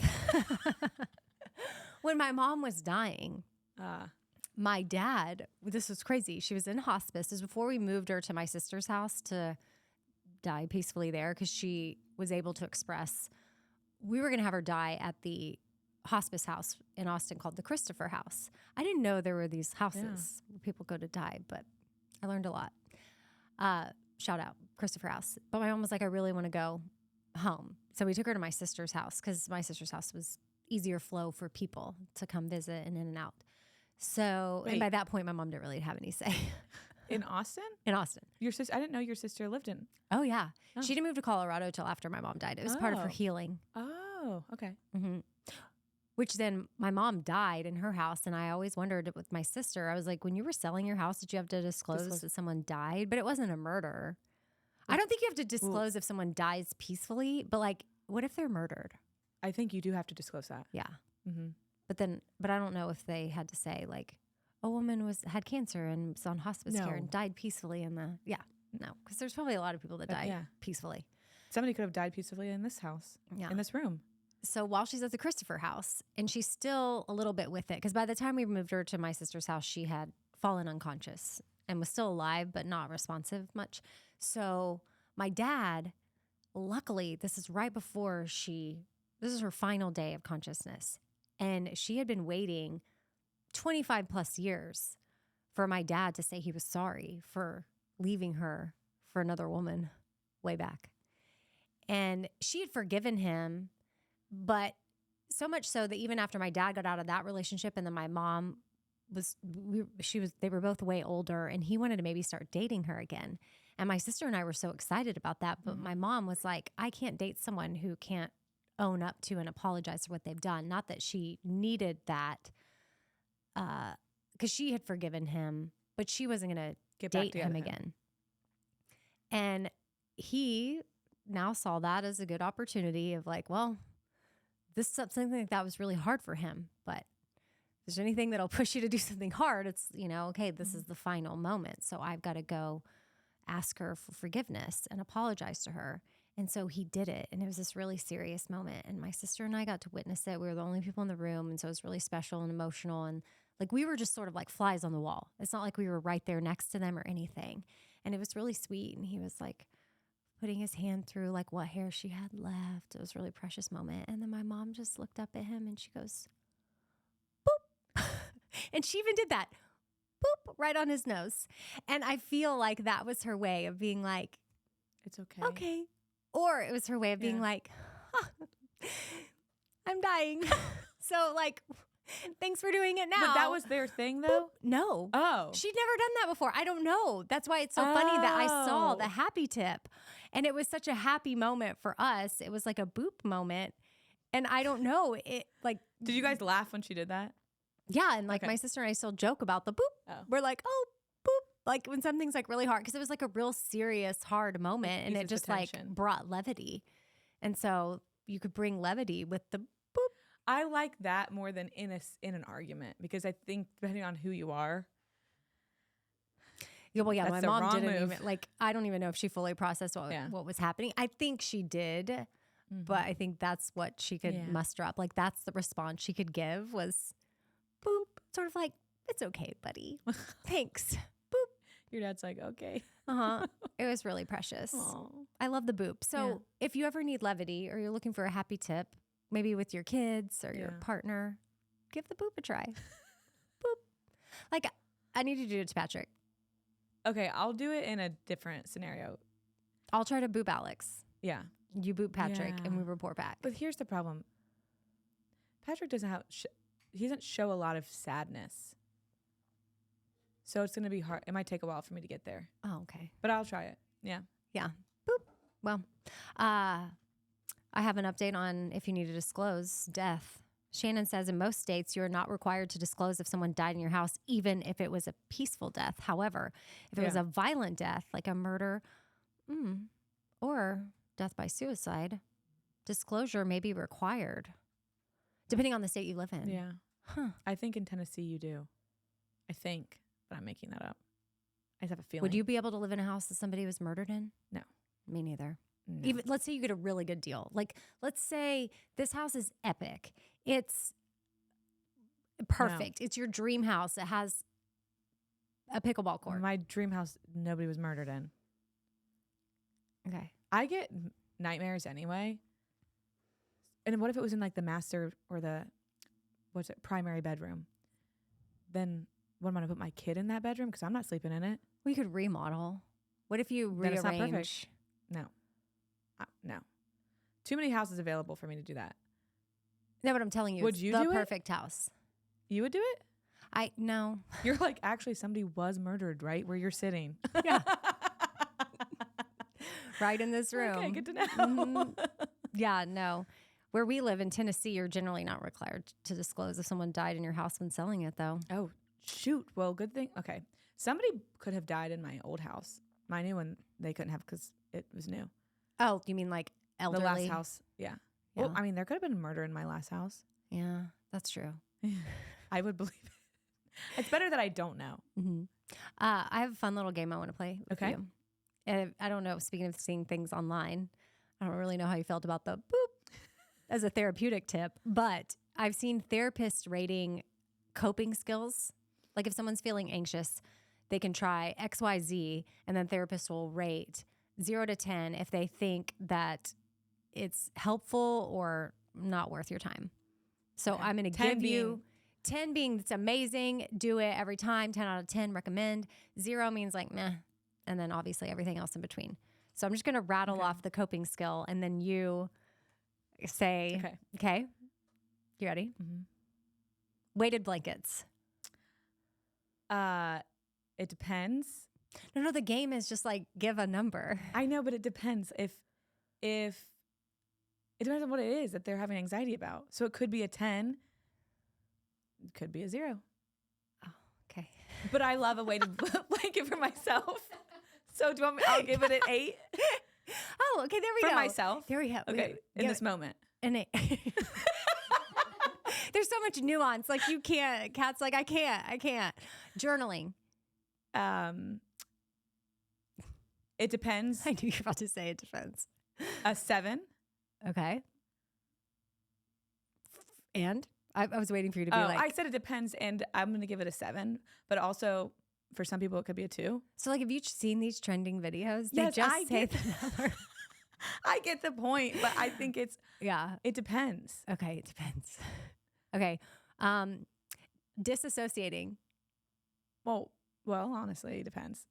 when my mom was dying, my dad, this was crazy. She was in hospice. This was before we moved her to my sister's house to die peacefully there because she was able to express. We were going to have her die at the hospice house in Austin called the Christopher House. I didn't know there were these houses where people go to die, but I learned a lot. Shout out, Christopher House. But my mom was like, I really want to go home. So we took her to my sister's house because my sister's house was easier flow for people to come visit and in and out. So, and Wait. by that point, my mom didn't really have any say In Austin? in Austin. Your sister? I didn't know your sister lived in. Oh, yeah. Oh. She didn't move to Colorado till after my mom died. It was part of her Oh. healing. Oh, okay. Which then my mom died in her house. And I always wondered with my sister, I was like, when you were selling your house, did you have to disclose that someone died? But it wasn't a murder. I don't think you have to disclose if someone dies peacefully, but like, what if they're murdered? I think you do have to disclose that. Yeah. Mm-hmm. But I don't know if they had to say like, a woman had cancer and was on hospice care and died peacefully in the, because there's probably a lot of people that died peacefully. Somebody could have died peacefully in this house, in this room. So while she's at the Christopher House, and she's still a little bit with it, because by the time we moved her to my sister's house, she had fallen unconscious and was still alive, but not responsive much. So my dad, luckily, this is right before this is her final day of consciousness. And she had been waiting 25 plus years for my dad to say he was sorry for leaving her for another woman way back. And she had forgiven him, but so much so that even after my dad got out of that relationship and then my mom they were both way older and he wanted to maybe start dating her again. And my sister and I were so excited about that. But my mom was like, I can't date someone who can't own up to and apologize for what they've done. Not that she needed that, because she had forgiven him, but she wasn't going to date him again. And he now saw that as a good opportunity of like, well, this is something like that was really hard for him. But if there's anything that'll push you to do something hard, it's, okay, this is the final moment. So I've got to go ask her for forgiveness and apologize to her. And so he did it. And it was this really serious moment. And my sister and I got to witness it. We were the only people in the room. And so it was really special and emotional. And like we were just sort of like flies on the wall. It's not like we were right there next to them or anything. And it was really sweet. And he was like putting his hand through like what hair she had left. It was a really precious moment. And then my mom just looked up at him and she goes, boop. And she even did that. Boop, right on his nose. And I feel like that was her way of being like, It's okay. okay. Or it was her way of being like, huh, I'm dying. So like, thanks for doing it now. But that was their thing though? Boop. No. Oh. She'd never done that before. I don't know. That's why it's so funny that I saw the happy tip. And it was such a happy moment for us. It was like a boop moment. And I don't know. It like Did you guys laugh when she did that? yeah, and like my sister and I still joke about the boop. Oh. We're like, oh, boop. Like when something's like really hard, because it was like a real serious, hard moment, and it eases just the like tension. brought levity. And so you could bring levity with the boop. I like that more than in an argument, because I think depending on who you are. Yeah, well, yeah, That's my the mom wrong didn't move. even like. I don't even know if she fully processed what was happening. I think she did, but I think that's what she could muster up. Like that's the response she could give was, boop, sort of like, it's okay, buddy. Thanks. Boop. Your dad's like, okay. Uh-huh. It was really precious. Aw. I love the boop. So if you ever need levity or you're looking for a happy tip, maybe with your kids or your partner, give the boop a try. Boop. Like, I need you to do it to Patrick. Okay, I'll do it in a different scenario. I'll try to boop Alex. Yeah. You boop Patrick and we Yeah. report back. But here's the problem. Patrick doesn't have, he doesn't show a lot of sadness. So it's going to be hard. It might take a while for me to get there, Oh, okay. but I'll try it. Yeah. Yeah. Boop. Well, I have an update on if you need to disclose death. Shannon says in most states, you are not required to disclose if someone died in your house, even if it was a peaceful death. However, if it was a violent death, like a murder or death by suicide, disclosure may be required, depending on the state you live in. Yeah. Huh. I think in Tennessee you do. I think, but I'm making that up. I just have a feeling. Would you be able to live in a house that somebody was murdered in? No. Me neither. No. Even let's say you get a really good deal. Like let's say this house is epic. It's perfect. It's your dream house. It has a pickleball court. My dream house, nobody was murdered in. Okay. I get nightmares anyway. And what if it was in like the master or the primary bedroom? Then what am I going to put my kid in that bedroom? Because I'm not sleeping in it. We could remodel. What if you Then it's not perfect. rearrange? No. No. Too many houses available for me to do that. No, but I'm telling you, Would it's you the do it? perfect house. You would do it? No. You're like, actually, somebody was murdered right where you're sitting. Yeah. Right in this room. Okay, good to know. Mhm. Yeah, no. Where we live in Tennessee, you're generally not required to disclose if someone died in your house when selling it, though. Oh, shoot. Well, good thing. Okay. Somebody could have died in my old house. My new one, they couldn't have because it was new. Oh, you mean like elderly? The last house. Yeah. Yeah. Well, I mean, there could have been murder in my last house. Yeah, that's true. I would believe it. It's better that I don't know. Mm-hmm. I have a fun little game I want to play with Okay. you. And I don't know, speaking of seeing things online, I don't really know how you felt about the boop as a therapeutic tip, but I've seen therapists rating coping skills. Like if someone's feeling anxious, they can try XYZ, and then therapists will rate 0 to 10 if they think that it's helpful or not worth your time. So Okay. I'm going to 10 give you being- 10 being it's amazing, do it every time, 10 out of 10 recommend. 0 means like meh, and then obviously everything else in between. So I'm just going to rattle Okay. off the coping skill, and then you say, okay, you ready? Mhm. Weighted blankets. It depends. No, the game is just like give a number. I know, but it depends. If it depends on what it is that they're having anxiety about. So it could be a 10. It could be a 0. Okay. But I love a weighted blanket for myself. So do you want me? I'll give it an 8 Oh, okay, there we for go. myself. There we go. Okay, in this moment. And it there's so much nuance. Like you can't. Kat's like I can't. Journaling. It depends. I knew you were about to say it depends. A 7. Okay. And I was waiting for you to be Oh, like, I said it depends, and I'm going to give it a 7. But also, for some people, it could be a 2. so like, have you seen these trending videos? Yes, they just I say get- the number. I get the point, but I think Yeah. it depends. Okay. It depends. Okay. Disassociating. Well, honestly, it depends.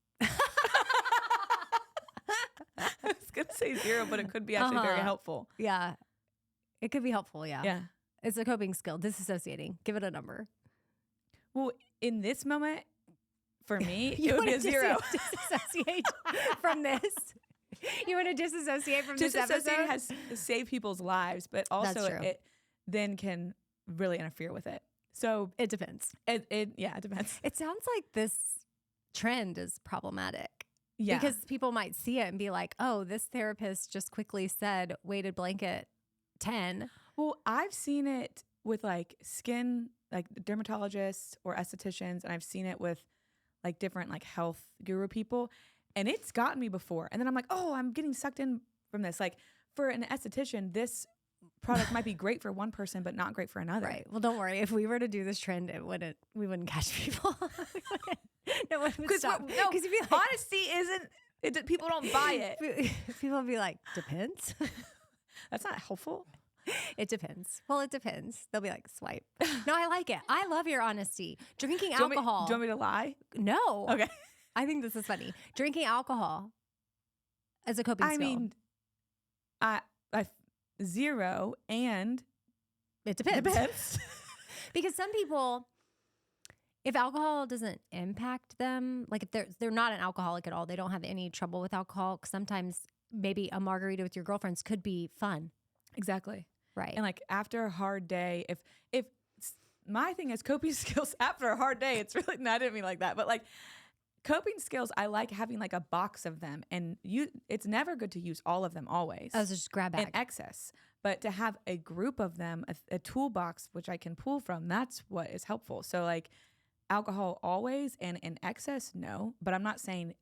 I was going to say 0, but it could be actually very helpful. Yeah. It could be helpful. Yeah. Yeah. It's a coping skill. Disassociating. Give it a number. Well, in this moment, for me, You it would be a wanna 0. Disassociate from this. You want to disassociate from this Disassociating episode? has saved people's lives, but also true. it then can really interfere with it. So It depends. it depends. It sounds like this trend is problematic. Yeah. Because people might see it and be like, oh, this therapist just quickly said weighted blanket 10. Well, I've seen it with like skin, like dermatologists or estheticians, and I've seen it with like different like health guru people, and it's gotten me before. And then I'm like, oh, I'm getting sucked in from this. Like for an esthetician, this product might be great for one person, but not great for another. Right. Well, don't worry. If we were to do this trend, we wouldn't catch people. No one would stop. No, you'd be like, honesty isn't. People don't buy it. people would be like, depends. That's not helpful. It depends. Well, it depends. They'll be like, swipe. No, I like it. I love your honesty. Drinking Do you want me- alcohol. do you want me to lie? No. Okay. I think this is funny. Drinking alcohol as a coping I skill. mean, I 0 and It depends. depends. Because some people, if alcohol doesn't impact them, like if they're not an alcoholic at all, they don't have any trouble with alcohol. Sometimes maybe a margarita with your girlfriends could be fun. Exactly. Right. And like after a hard day, if my thing is coping skills after a hard day, it's really I didn't mean like that, but like coping skills, I like having like a box of them, and it's never good to use all of them always. Oh, so just grab bag. In excess. But to have a group of them, a toolbox which I can pull from, that's what is helpful. So like alcohol always, and in excess, no. But I'm not saying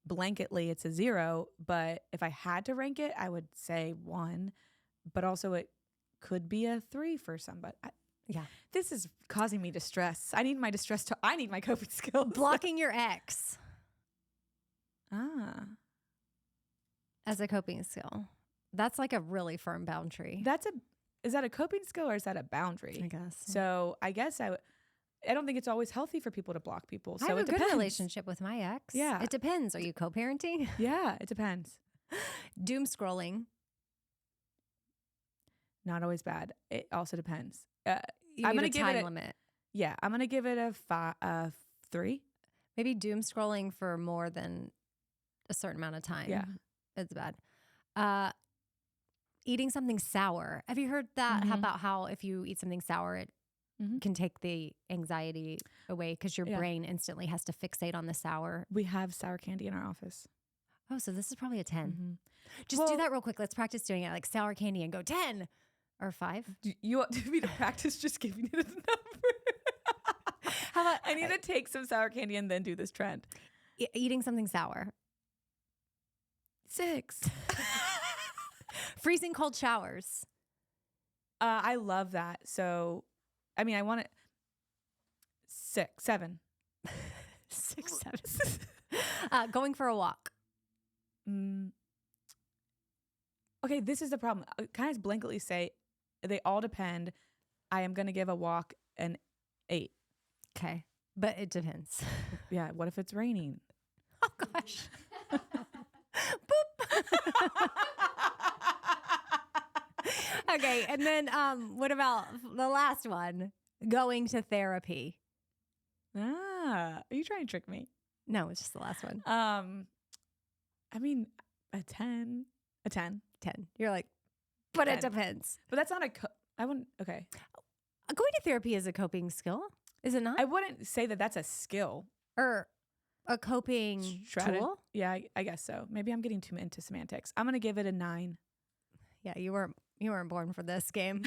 blanketly it's a 0, but if I had to rank it, I would say 1. But also it could be a 3 for somebody. Yeah. This is causing me distress. I need my coping skills. Blocking your ex Ah. as a coping skill. That's like a really firm boundary. Is that a coping skill or is that a boundary? I guess. So I guess I don't think it's always healthy for people to block people. So I have it a good depends. relationship with my ex. Yeah. It depends. Are you co-parenting? Yeah, it depends. Doom scrolling. Not always bad. It also depends. You I'm need gonna a give it time a- limit. Yeah, I'm gonna give it a 3. Maybe doom scrolling for more than a certain amount of time. Yeah. It's bad. Eating something sour. Have you heard that Mhm. about how if you eat something sour, it Mhm. can take the anxiety away because your Yeah. brain instantly has to fixate on the sour? We have sour candy in our office. Oh, so this is probably a 10. Mhm. Just do Well- that real quick. Let's practice doing it like sour candy and go 10 or 5. Do you want me to practice just giving it a number? How about I need to take some sour candy and then do this trend. eating something sour? 6. Freezing cold showers. I love that. So, I mean, I want it 6, 7. 6, 7. Going for a walk. Okay, this is the problem. Can I just blanketly say they all depend? I am going to give a walk an 8. Okay. But it depends. Yeah, what if it's raining? Oh, gosh. Boop. Okay. And then what about the last one? Going to therapy. Are you trying to trick me? No, it's just the last one. I mean, a 10. A 10. 10. You're like, but 10. it depends. But that's not I wouldn't, okay. Going to therapy is a coping skill, is it not? I wouldn't say that that's a skill. Or a coping tool? Yeah, I guess so. Maybe I'm getting too into semantics. I'm going to give it a 9. Yeah, you weren't born for this game.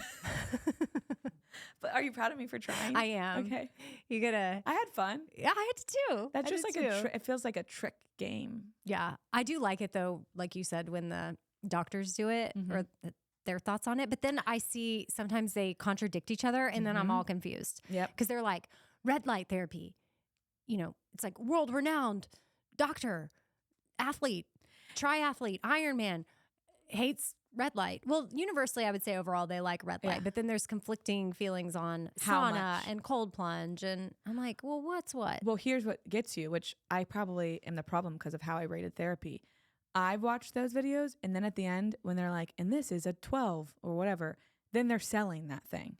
But are you proud of me for trying? I am. Okay. You gotta. I had fun. Yeah, I had to too. That's I just did like too. it feels like a trick game. Yeah, I do like it though. Like you said, when doctors do it Mhm. or their thoughts on it. But then I see sometimes they contradict each other and then I'm Mhm. all confused Yep. because they're like red light therapy. It's like world renowned doctor, athlete, triathlete, Ironman hates red light. Well, universally, I would say overall they like red light, Yeah. but then there's conflicting feelings on How sauna much? and cold plunge. And I'm like, well, what's what? Well, here's what gets you, which I probably am the problem because of how I rated therapy. I've watched those videos, and then at the end, when they're like, and this is a 12 or whatever, then they're selling that thing.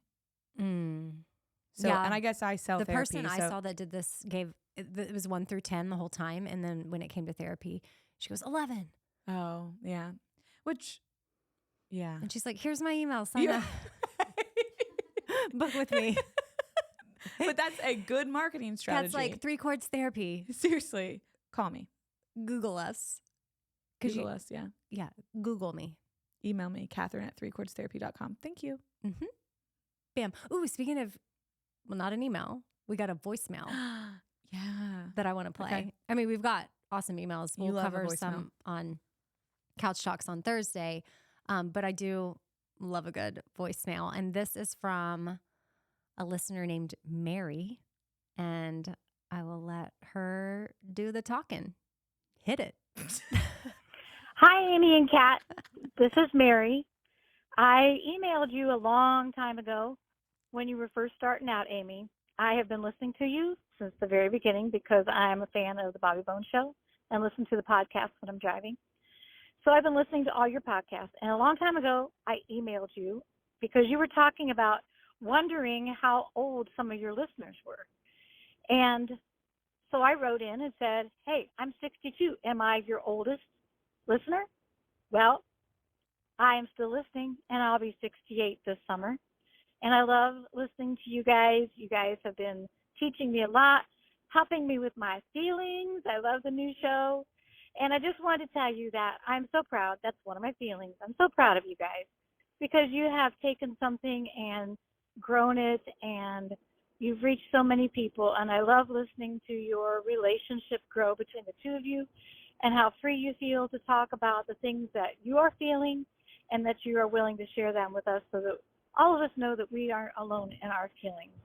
So, Yeah. and I guess I sell The therapy. person I so saw that did this it was 1 through 10 the whole time. And then when it came to therapy, she goes 11. Oh, yeah. Which, yeah. And she's like, here's my email. Sign Yeah. up. Book with me. But that's a good marketing strategy. That's like 3 chords therapy. Seriously, call me. Google us. Google us, yeah. Yeah. Google me. Email me, Catherine@3chordstherapy.com. Thank you. Mm-hmm. Bam. Ooh, speaking of, well, not an email. We got a voicemail Yeah. that I want to play. Okay. I mean, we've got awesome emails. You We'll love a cover voicemail. some on Couch Talks on Thursday. But I do love a good voicemail. And this is from a listener named Mary. And I will let her do the talking. Hit it. Hi, Amy and Kat. This is Mary. I emailed you a long time ago when you were first starting out, Amy. I have been listening to you since the very beginning because I'm a fan of the Bobby Bones Show and listen to the podcast when I'm driving. So I've been listening to all your podcasts. And a long time ago, I emailed you because you were talking about wondering how old some of your listeners were. And so I wrote in and said, hey, I'm 62. Am I your oldest listener? Well, I am still listening, and I'll be 68 this summer. And I love listening to you guys. You guys have been teaching me a lot, helping me with my feelings. I love the new show. And I just wanted to tell you that I'm so proud. That's one of my feelings. I'm so proud of you guys because you have taken something and grown it, and you've reached so many people. And I love listening to your relationship grow between the two of you and how free you feel to talk about the things that you are feeling and that you are willing to share them with us so that all of us know that we aren't alone in our feelings.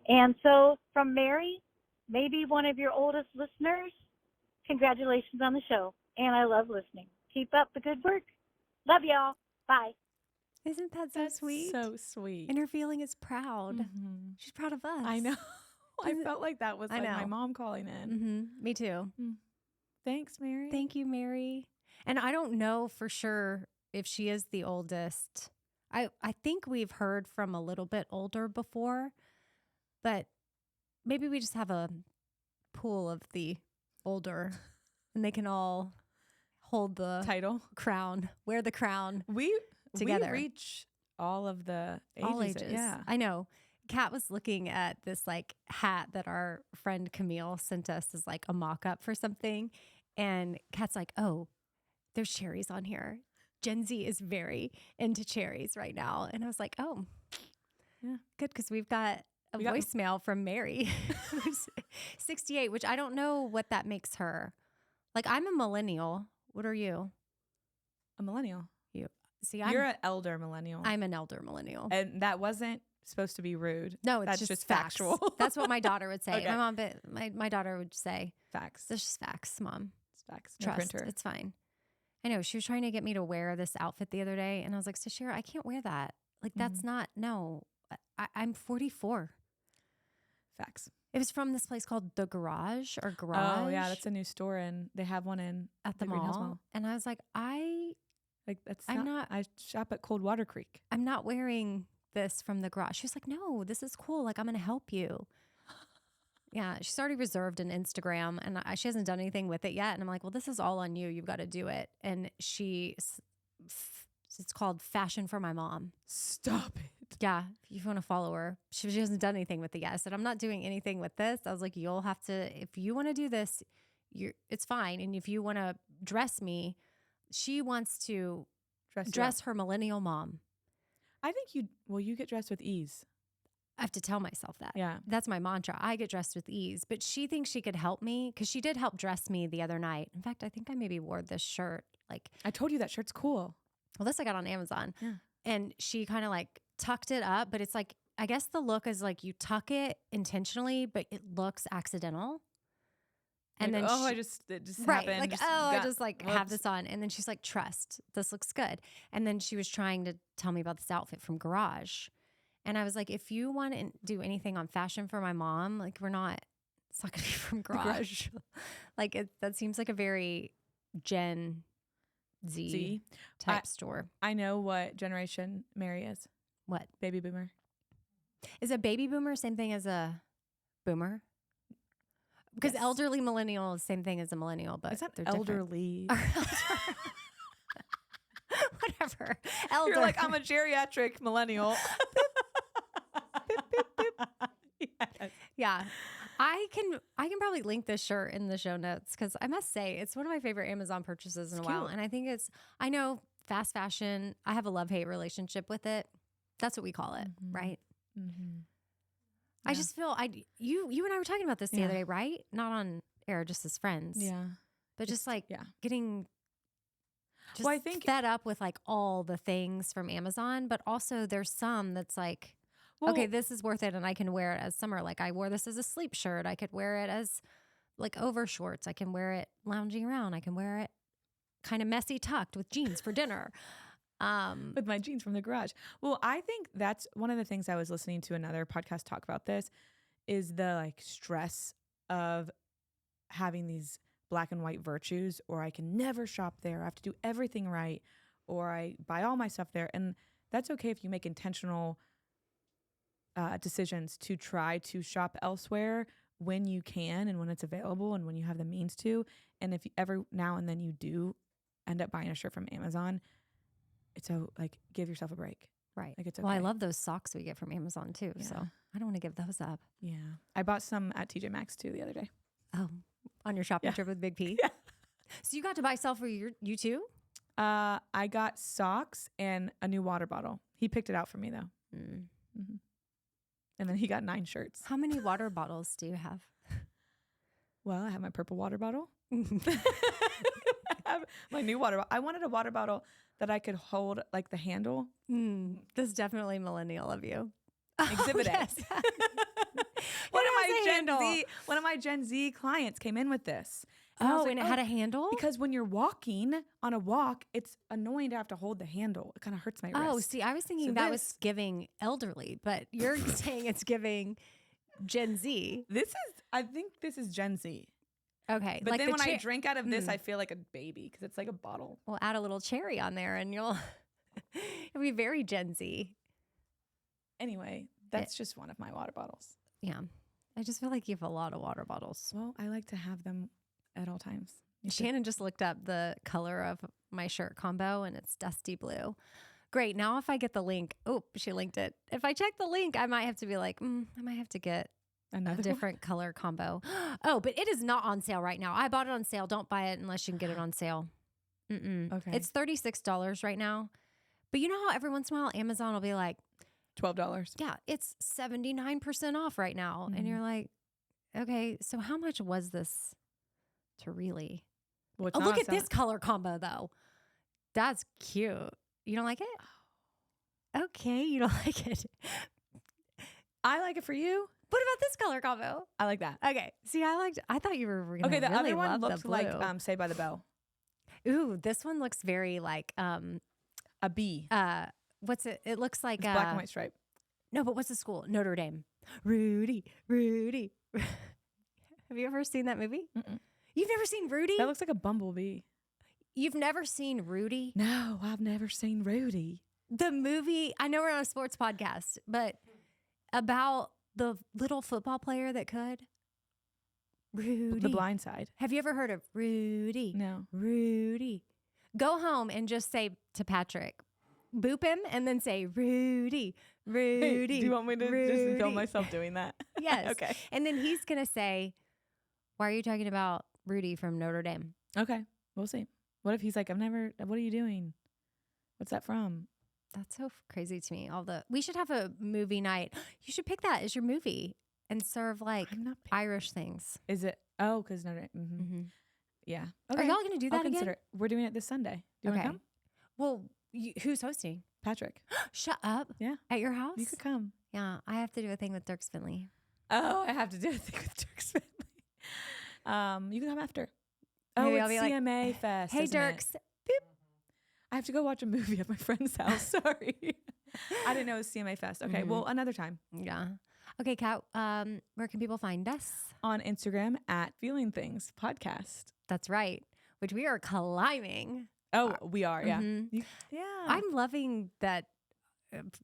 And so from Mary, maybe one of your oldest listeners, congratulations on the show. And I love listening. Keep up the good work. Love y'all. Bye. Isn't that so That's sweet? so sweet. And her feeling is proud. Mhm. She's proud of us. I know. I Isn't- felt like that was I like my know. mom calling in. Mm-hmm. Me too. Thanks, Mary. Thank you, Mary. And I don't know for sure if she is the oldest. I think we've heard from a little bit older before, but maybe we just have a pool of the older and they can all hold the Title. crown, wear the crown. We Together. reach all of the ages. All ages. Yeah. I know. Kat was looking at this like hat that our friend Camille sent us as like a mock-up for something. And Kat's like, oh, there's cherries on here. Gen Z is very into cherries right now. And I was like, oh, Yeah. good. Because we've got a We got- voicemail from Mary, who's 68, which I don't know what that makes her. Like, I'm a millennial. What are you? A millennial. See, You're an elder millennial. I'm an elder millennial. And that wasn't supposed to be rude. No, it's That's just facts. factual. That's what my daughter would say. Okay. My mom, my daughter would say, Facts. "It's just facts, Mom. It's facts. No Trust. printer. It's fine." I know she was trying to get me to wear this outfit the other day, and I was like, "Sashira, I can't wear that. Like, that's not. No, I'm 44. Facts. It was from this place called The Garage or Garage. Oh yeah, that's a new store, and they have one in at the Green Hills mall. And I was like, Like that's I'm not. I shop at Coldwater Creek. I'm not wearing this from the garage. She was like, no, this is cool. Like, I'm going to help you. Yeah, she's already reserved an Instagram and she hasn't done anything with it yet. And I'm like, well, this is all on you. You've got to do it. And it's called Fashion for My Mom. Stop it. Yeah, if you want to follow her. She hasn't done anything with it yet. I said, I'm not doing anything with this. I was like, you'll have to, if you want to do this, it's fine. And if you want to dress me, she wants to dress her millennial mom. I think you get dressed with ease. I have to tell myself that. Yeah. That's my mantra. I get dressed with ease. But she thinks she could help me because she did help dress me the other night. In fact, I think I maybe wore this shirt. Like, I told you that shirt's cool. Well, this I got on Amazon. Yeah. And she kind of like tucked it up, but it's like, I guess the look is like you tuck it intentionally, but it looks accidental. And Like, then it just right, happened. like, I just like have whoops. this on. And then she's like, trust, this looks good. And then she was trying to tell me about this outfit from Garage. And I was like, if you want to do anything on fashion for my mom, like it's not going to be from Garage. Like that seems like a very Gen Z type store. I know what generation Mary is. What? Baby boomer. Is a baby boomer same thing as a boomer? Because Yes. elderly millennial is the same thing as a millennial, but It's not they're different. elderly. Whatever. Elder. You're like, I'm a geriatric millennial. Yes. Yeah. I can probably link this shirt in the show notes because I must say it's one of my favorite Amazon purchases in It's a while. cute. And I think I know fast fashion, I have a love-hate relationship with it. That's what we call it, Mhm. right? Mm-hmm. I Yeah. just feel you and I were talking about this the Yeah. other day, right? Not on air, just as friends. Yeah. But just like yeah. getting just Well, I think- fed up with like all the things from Amazon, but also there's some that's like, Well, okay, this is worth it and I can wear it as summer. Like I wore this as a sleep shirt. I could wear it as like over shorts. I can wear it lounging around. I can wear it kind of messy tucked with jeans for dinner. with my jeans from the garage. Well, I think that's one of the things I was listening to another podcast talk about this is the like stress of having these black and white virtues, or I can never shop there. I have to do everything right, or I buy all my stuff there. And that's okay if you make intentional decisions to try to shop elsewhere when you can and when it's available and when you have the means to. And if you, every now and then you do end up buying a shirt from Amazon, it's like give yourself a break. Right. Like it's okay. Well, I love those socks we get from Amazon too. So Yeah. I don't want to give those up. Yeah. I bought some at TJ Maxx too the other day. Oh, on your shopping Yeah. trip with Big P? Yeah. So you got to buy stuff for you too? I got socks and a new water bottle. He picked it out for me though. Mm. Mm-hmm. And then he got 9 shirts. How many water bottles do you have? Well, I have my purple water bottle. I have my new water bottle. I wanted a water bottle that I could hold like the handle. This is definitely millennial of you. Exhibit yes. A. It One of my Gen Z clients came in with this. And I was Oh, like, and it had a handle? because when you're walking on a walk, it's annoying to have to hold the handle. It kind of hurts my wrist. Oh, see, I was thinking So that was this- giving elderly, but you're saying it's giving Gen Z. I think this is Gen Z. Okay. But like then the when I chair- drink out of this, Mm. I feel like a baby because it's like a bottle. We'll add a little cherry on there and it'll be very Gen Z. Anyway, that's just one of my water bottles. Yeah. I just feel like you have a lot of water bottles. Well, I like to have them at all times. Shannon just looked up the color of my shirt combo and it's dusty blue. Great. Now if I get the link, oh, she linked it. If I check the link, I might have to be like, I might have to get Another a different color combo. Oh, but it is not on sale right now. I bought it on sale. Don't buy it unless you can get it on sale. Okay. It's $36 right now. But you know how every once in a while Amazon will be like, $12. yeah, it's 79% off right now. Mhm. And you're like, okay, so how much was this to really? Well, it's Oh, not look on at sale. this color combo though. That's cute. You don't like it? Okay, you don't like it. I like it for you. What about this color combo? I like that. Okay. See, I thought you were gonna Okay, the really other one love the looks like blue. Saved by the Bell. Ooh, this one looks very like A bee. what's it? It looks like It's black and white stripe. No, but what's the school? Notre Dame. Rudy. Have you ever seen that movie? Mm-mm. You've never seen Rudy? That looks like a bumblebee. You've never seen Rudy? No, I've never seen Rudy. The movie, I know we're on a sports podcast, but about the little football player that could. Rudy. The Blind Side. Have you ever heard of Rudy? No. Rudy. Go home and just say to Patrick, boop him and then say, Rudy. Hey, do you want me to just film Rudy." myself doing that? Yes. Okay. And then he's going to say, why are you talking about Rudy from Notre Dame? Okay. We'll see. What if he's like, what are you doing? What's that from? That's so crazy to me. We should have a movie night. You should pick that as your movie and serve like I'm not. Irish things. Is it? Oh, because Notre Dame. Mm-hmm. Yeah. Are y'all going to do I'll that again? consider it. We're doing it this Sunday. Do you want Okay. to come? Well, Who's hosting? Patrick. Shut up. Yeah. At your house? You could come. Yeah, I have to do a thing with Dirks Finley. Oh, I have to do a thing with Dirk's family. You can come after. Maybe it's I'll be like, CMA Fest. Hey, isn't it? Dirks. I have to go watch a movie at my friend's house. Sorry. I didn't know it was CMA Fest. Okay, well, another time. Yeah. Okay, Kat, where can people find us? On Instagram at Feeling Things Podcast. That's right, which we are climbing. Oh, we are, yeah. Mhm. Yeah. I'm loving that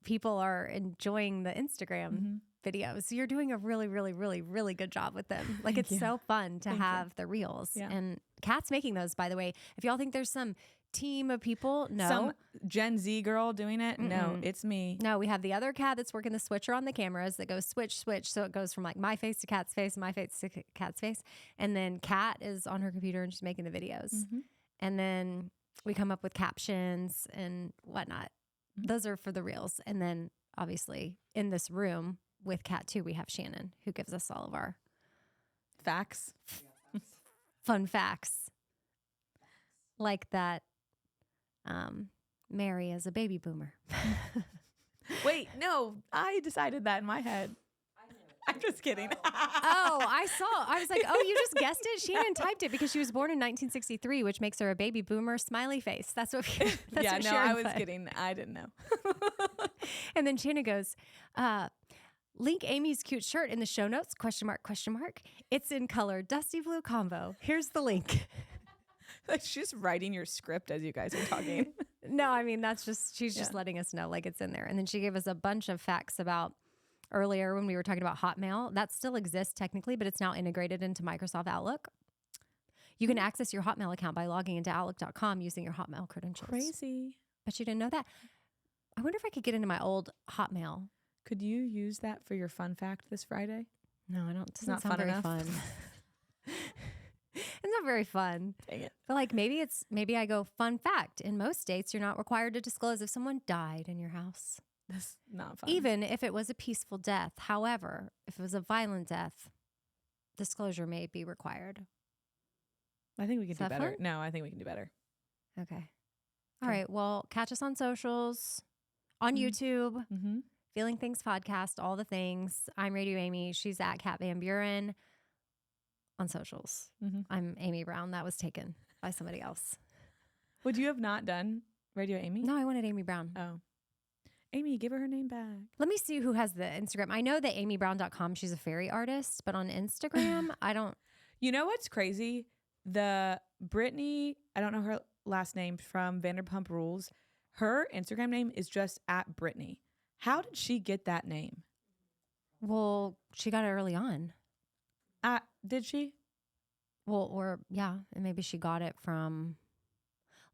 people are enjoying the Instagram videos. You're doing a really, really, really, really good job with them. Like, it's so fun to have the reels. Yeah. And Kat's making those, by the way. If y'all think there's some team of people, no. Some Gen Z girl doing it? No, it's me. No, we have the other Kat that's working the switcher on the cameras that goes switch. So it goes from like my face to Kat's face, my face to Kat's face. And then Kat is on her computer and she's making the videos. And then we come up with captions and whatnot. Those are for the reels. And then obviously in this room with Kat too, we have Shannon who gives us all of our Facts. fun facts. Like that Mary is a baby boomer. Wait, no, I decided that in my head. I'm just kidding. I was like, oh, you just guessed it? Shannon typed it because she was born in 1963, which makes her a baby boomer smiley face. That's what that's yeah, what no, Sharon I was put. kidding. I didn't know. And then Shannon goes, link Amy's cute shirt in the show notes, question mark, question mark. It's in color dusty blue combo. Here's the link. Like, she's writing your script as you guys are talking. No, I mean, she's just letting us know like it's in there. And then she gave us a bunch of facts about earlier when we were talking about Hotmail. That still exists technically, but it's now integrated into Microsoft Outlook. You can access your Hotmail account by logging into Outlook.com using your Hotmail credentials. Crazy. But you didn't know that. I wonder if I could get into my old Hotmail. Could you use that for your fun fact this Friday? No, I don't. It doesn't not sound fun very enough? fun. It's not very fun. Dang it. But like maybe I go, fun fact. In most states, you're not required to disclose if someone died in your house. That's not fun. Even if it was a peaceful death. However, if it was a violent death, disclosure may be required. I think we can Is do that better. fun? No, I think we can do better. Okay. All right. Well, catch us on socials, on YouTube, Mm-hmm. Feeling Things Podcast, all the things. I'm Radio Amy. She's at Kat Van Buren on socials. Mm-hmm. I'm Amy Brown. That was taken by somebody else. Would you have not done Radio Amy? No, I wanted Amy Brown. Oh. Amy, give her name back. Let me see who has the Instagram. I know that amybrown.com, she's a fairy artist, but on Instagram, I don't. You know what's crazy? The Brittany, I don't know her last name, from Vanderpump Rules. Her Instagram name is just at Brittany. How did she get that name? Well, she got it early on. Did she? Well, or yeah, and maybe she got it from.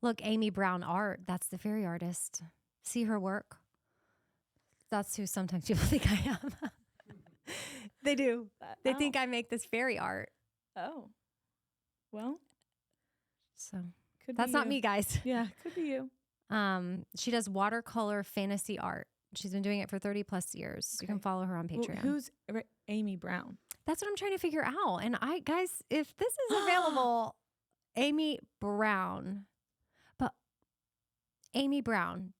Look, Amy Brown Art. That's the fairy artist. See her work. That's who sometimes people think I am. They do. They think I make this fairy art. Oh. Well, So could that's be not you. me, guys. Yeah, could be you. She does watercolor fantasy art. She's been doing it for 30 plus years. You can Okay. follow her on Well, Patreon. who's Amy Brown? That's what I'm trying to figure out. And guys, if this is available, Amy Brown, but Amy Brown,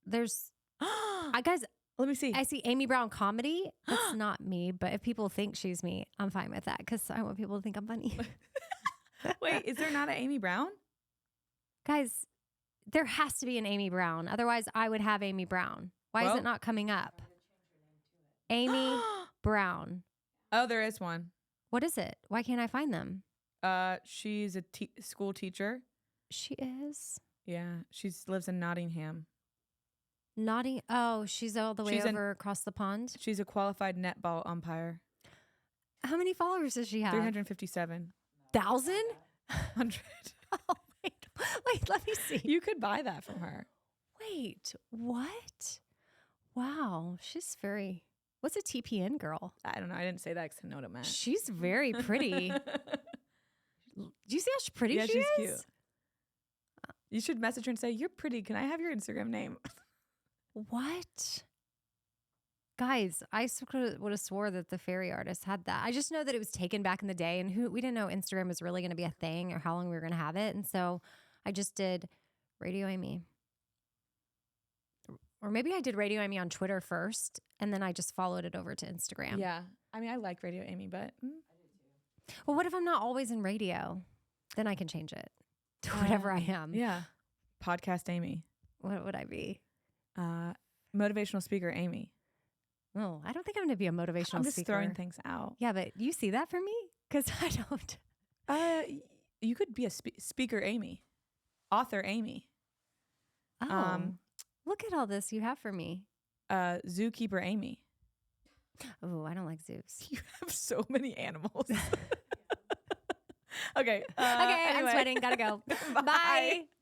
there's, guys, Let me see. I see Amy Brown comedy. That's not me, but if people think she's me, I'm fine with that because I want people to think I'm funny. Wait, is there not an Amy Brown? Guys, there has to be an Amy Brown. Otherwise, I would have Amy Brown. Why is Well- it not coming up? Amy Brown. Oh, there is one. What is it? Why can't I find them? She's a school teacher. She is Yeah, she lives in Nottingham. Notting. Oh, she's all the way She's an- over across the pond. She's a qualified netball umpire. How many followers does she have? 357. 1,000? 100. Oh, wait, let me see. You could buy that from her. Wait, what? Wow, she's very. What's a TPN girl? I don't know. I didn't say that because I know what it meant. She's very pretty. Do you see how pretty Yeah, she she's is? cute. You should message her and say, "You're pretty. Can I have your Instagram name?" What? Guys, I would have swore that the fairy artist had that. I just know that it was taken back in the day, and we didn't know Instagram was really going to be a thing or how long we were going to have it. And so I just did Radio Amy. Or maybe I did Radio Amy on Twitter first, and then I just followed it over to Instagram. Yeah. I mean, I like Radio Amy, but Well, what if I'm not always in radio? Then I can change it to whatever I am. yeah. Podcast Amy. What would I be? Motivational speaker Amy. Oh, I don't think I'm going to be a motivational I'm just speaker. throwing things out. Yeah, but you see that for me? Because I don't. You could be a speaker Amy. Author Amy. Oh, look at all this you have for me. Zookeeper Amy. Oh, I don't like zoos. You have so many animals. Okay. Okay, I'm anyway. sweating. Gotta go. Bye. Bye.